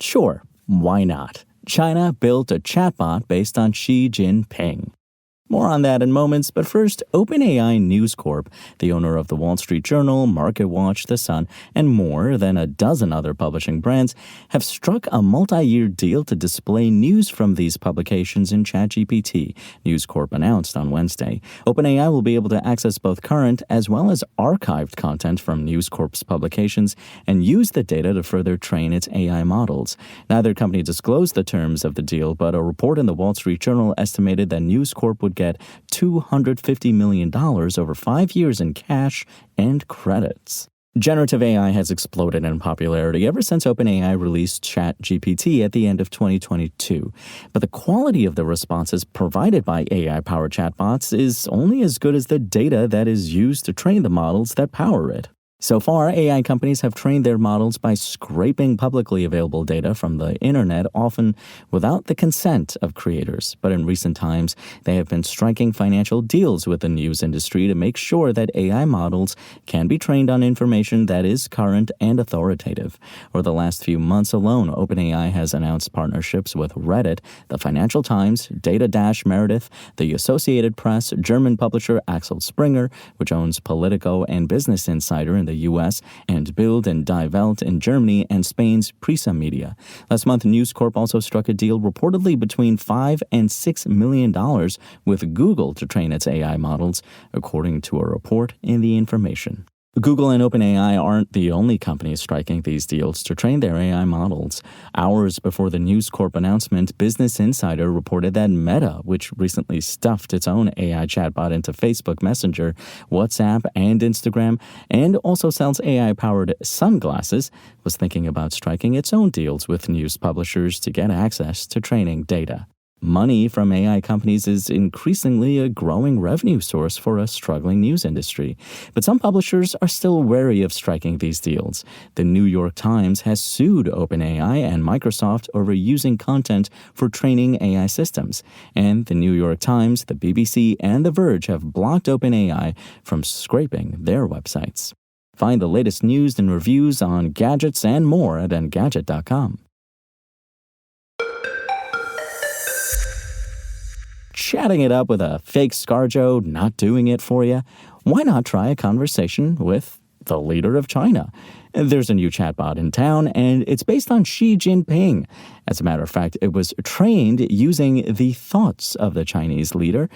Sure, why not? China built a chatbot based on Xi Jinping. More on that in moments, but first, OpenAI News Corp, the owner of the Wall Street Journal, MarketWatch, The Sun, and more than a dozen other publishing brands, have struck a multi-year deal to display news from these publications in ChatGPT, News Corp announced on Wednesday. OpenAI will be able to access both current as well as archived content from News Corp's publications and use the data to further train its AI models. Neither company disclosed the terms of the deal, but a report in the Wall Street Journal estimated that News Corp would get $250 million over 5 years in cash and credits. Generative AI has exploded in popularity ever since OpenAI released ChatGPT at the end of 2022. But the quality of the responses provided by AI-powered chatbots is only as good as the data that is used to train the models that power it. So far, AI companies have trained their models by scraping publicly available data from the internet, often without the consent of creators. But in recent times, they have been striking financial deals with the news industry to make sure that AI models can be trained on information that is current and authoritative. Over the last few months alone, OpenAI has announced partnerships with Reddit, the Financial Times, Meredith, the Associated Press, German publisher Axel Springer, which owns Politico and Business Insider in the U.S., and Bild and Die Welt in Germany, and Spain's Prisa Media. Last month, News Corp also struck a deal reportedly between $5 and $6 million with Google to train its AI models, according to a report in The Information. Google and OpenAI aren't the only companies striking these deals to train their AI models. Hours before the News Corp announcement, Business Insider reported that Meta, which recently stuffed its own AI chatbot into Facebook Messenger, WhatsApp, and Instagram, and also sells AI-powered sunglasses, was thinking about striking its own deals with news publishers to get access to training data. Money from AI companies is increasingly a growing revenue source for a struggling news industry. But some publishers are still wary of striking these deals. The New York Times has sued OpenAI and Microsoft over using content for training AI systems. And the New York Times, the BBC, and The Verge have blocked OpenAI from scraping their websites. Find the latest news and reviews on gadgets and more at Engadget.com. Chatting it up with a fake ScarJo not doing it for you? Why not try a conversation with the leader of China? There's a new chatbot in town, and it's based on Xi Jinping. As a matter of fact, it was trained using the thoughts of the Chinese leader.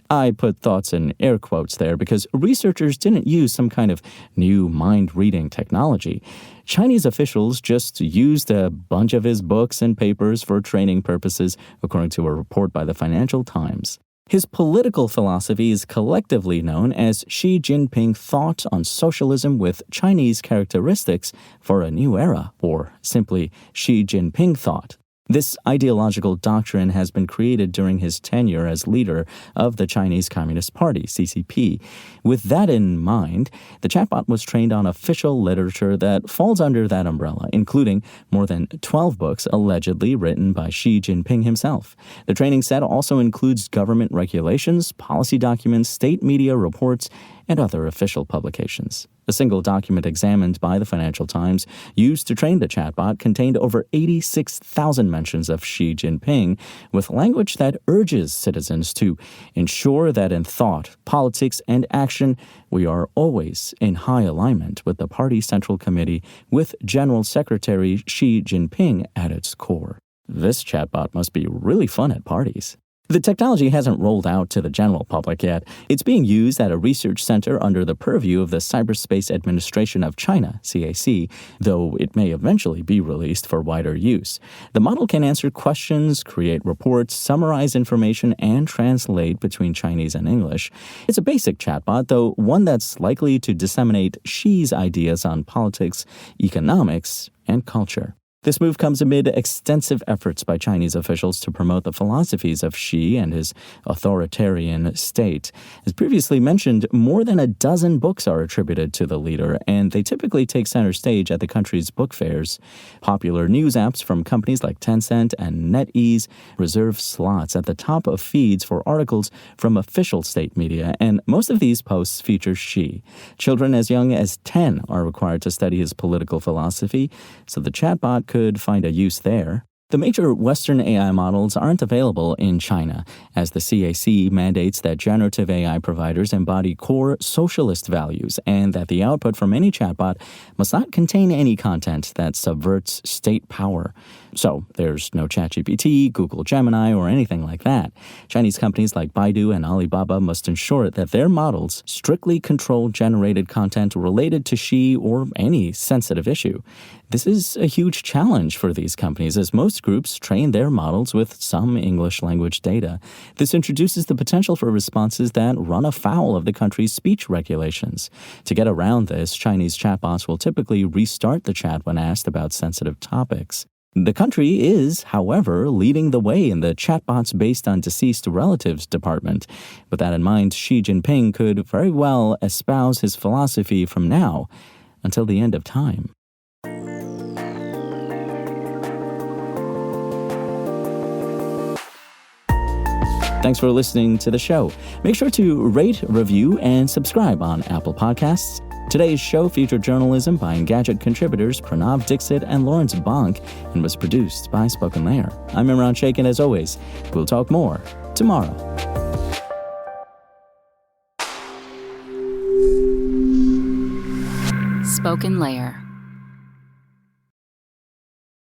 I put thoughts in air quotes there because researchers didn't use some kind of new mind-reading technology. Chinese officials just used a bunch of his books and papers for training purposes, according to a report by the Financial Times. His political philosophy is collectively known as Xi Jinping Thought on Socialism with Chinese Characteristics for a New Era, or simply Xi Jinping Thought. This ideological doctrine has been created during his tenure as leader of the Chinese Communist Party, CCP. With that in mind, the chatbot was trained on official literature that falls under that umbrella, including more than 12 books allegedly written by Xi Jinping himself. The training set also includes government regulations, policy documents, state media reports, and other official publications. A single document examined by the Financial Times used to train the chatbot contained over 86,000 mentions of Xi Jinping, with language that urges citizens to ensure that in thought, politics, and action, we are always in high alignment with the party Central Committee, with General Secretary Xi Jinping at its core. This chatbot must be really fun at parties. The technology hasn't rolled out to the general public yet. It's being used at a research center under the purview of the Cyberspace Administration of China, CAC, though it may eventually be released for wider use. The model can answer questions, create reports, summarize information, and translate between Chinese and English. It's a basic chatbot, though one that's likely to disseminate Xi's ideas on politics, economics, and culture. This move comes amid extensive efforts by Chinese officials to promote the philosophies of Xi and his authoritarian state. As previously mentioned, more than a dozen books are attributed to the leader, and they typically take center stage at the country's book fairs. Popular news apps from companies like Tencent and NetEase reserve slots at the top of feeds for articles from official state media, and most of these posts feature Xi. Children as young as 10 are required to study his political philosophy, so the chatbot could find a use there. The major Western AI models aren't available in China, as the CAC mandates that generative AI providers embody core socialist values and that the output from any chatbot must not contain any content that subverts state power. So there's no ChatGPT, Google Gemini, or anything like that. Chinese companies like Baidu and Alibaba must ensure that their models strictly control generated content related to Xi or any sensitive issue. This is a huge challenge for these companies, as most groups train their models with some English language data. This introduces the potential for responses that run afoul of the country's speech regulations. To get around this, Chinese chatbots will typically restart the chat when asked about sensitive topics. The country is, however, leading the way in the chatbots based on deceased relatives department. With that in mind, Xi Jinping could very well espouse his philosophy from now until the end of time. Thanks for listening to the show. Make sure to rate, review, and subscribe on Apple Podcasts. Today's show featured journalism by Engadget contributors Pranav Dixit and Lawrence Bonk and was produced by Spoken Layer. I'm Imran Sheikh, and as always, we'll talk more tomorrow. Spoken Layer.